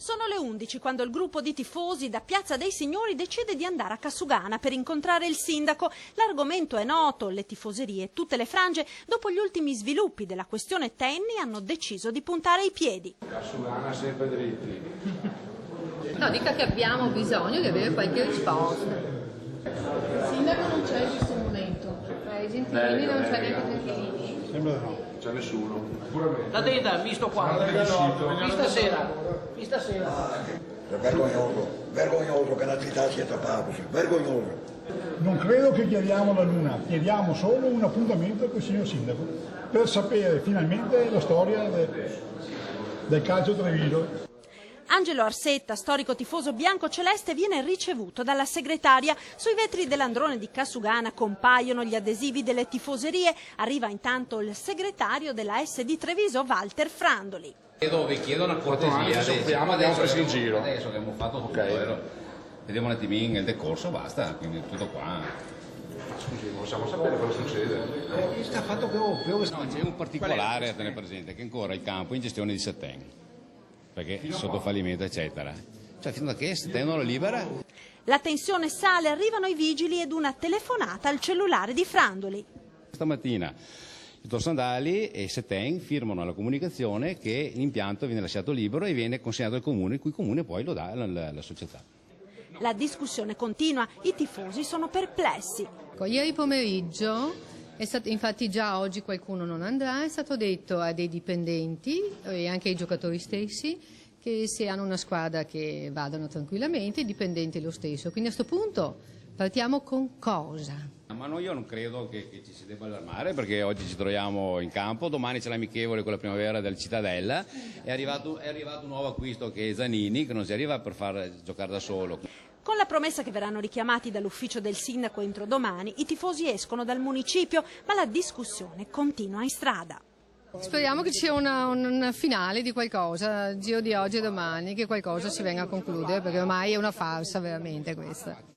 Sono le 11 quando il gruppo di tifosi da Piazza dei Signori decide di andare a Cassugana per incontrare il sindaco. L'argomento è noto, le tifoserie e tutte le frange, dopo gli ultimi sviluppi della questione Tenni, hanno deciso di puntare i piedi. Cassugana sempre dritti. No, dica che abbiamo bisogno di avere qualche risposta. Il sindaco non c'è in questo momento. Gentilini non c'è neanche Gentilini. Sembra no. C'è nessuno. La data, visto qua, vista sera. È vergognoso che la città sia tappata, vergognoso. Non credo che chiediamo la luna, chiediamo solo un appuntamento con il signor sindaco per sapere finalmente la storia del calcio Treviso. Angelo Arsetta, storico tifoso bianco-celeste, viene ricevuto dalla segretaria. Sui vetri dell'androne di Cassugana compaiono gli adesivi delle tifoserie. Arriva intanto il segretario della SD Treviso, Walter Frandoli. Vi chiedo una cortesia. Andiamo preso in giro. Adesso abbiamo fatto tutto, vediamo un attimino il decorso, basta, quindi tutto qua. Scusi, possiamo sapere cosa succede? No, c'è un particolare a tenere presente, che ancora il campo è in gestione di Setten, perché sotto fallimento eccetera. Cioè fino a che Setten non lo libera. La tensione sale, arrivano i vigili ed una telefonata al cellulare di Frandoli. Stamattina il dottor Sandali e Setten firmano la comunicazione che l'impianto viene lasciato libero e viene consegnato al comune, il cui comune poi lo dà alla società. La discussione continua, i tifosi sono perplessi. Ieri pomeriggio, infatti già oggi qualcuno non andrà, è stato detto a dei dipendenti e anche ai giocatori stessi che se hanno una squadra che vadano tranquillamente, i dipendenti lo stesso. Quindi a questo punto partiamo con cosa? Ma io non credo che ci si debba allarmare, perché oggi ci troviamo in campo, domani c'è l'amichevole con la Primavera del Cittadella, è arrivato un nuovo acquisto che è Zanini, che non si arriva per far giocare da solo. Con la promessa che verranno richiamati dall'ufficio del sindaco entro domani, i tifosi escono dal municipio, ma la discussione continua in strada. Speriamo che ci sia una finale di qualcosa, giro di oggi e domani, che qualcosa si venga a concludere, perché ormai è una farsa veramente questa.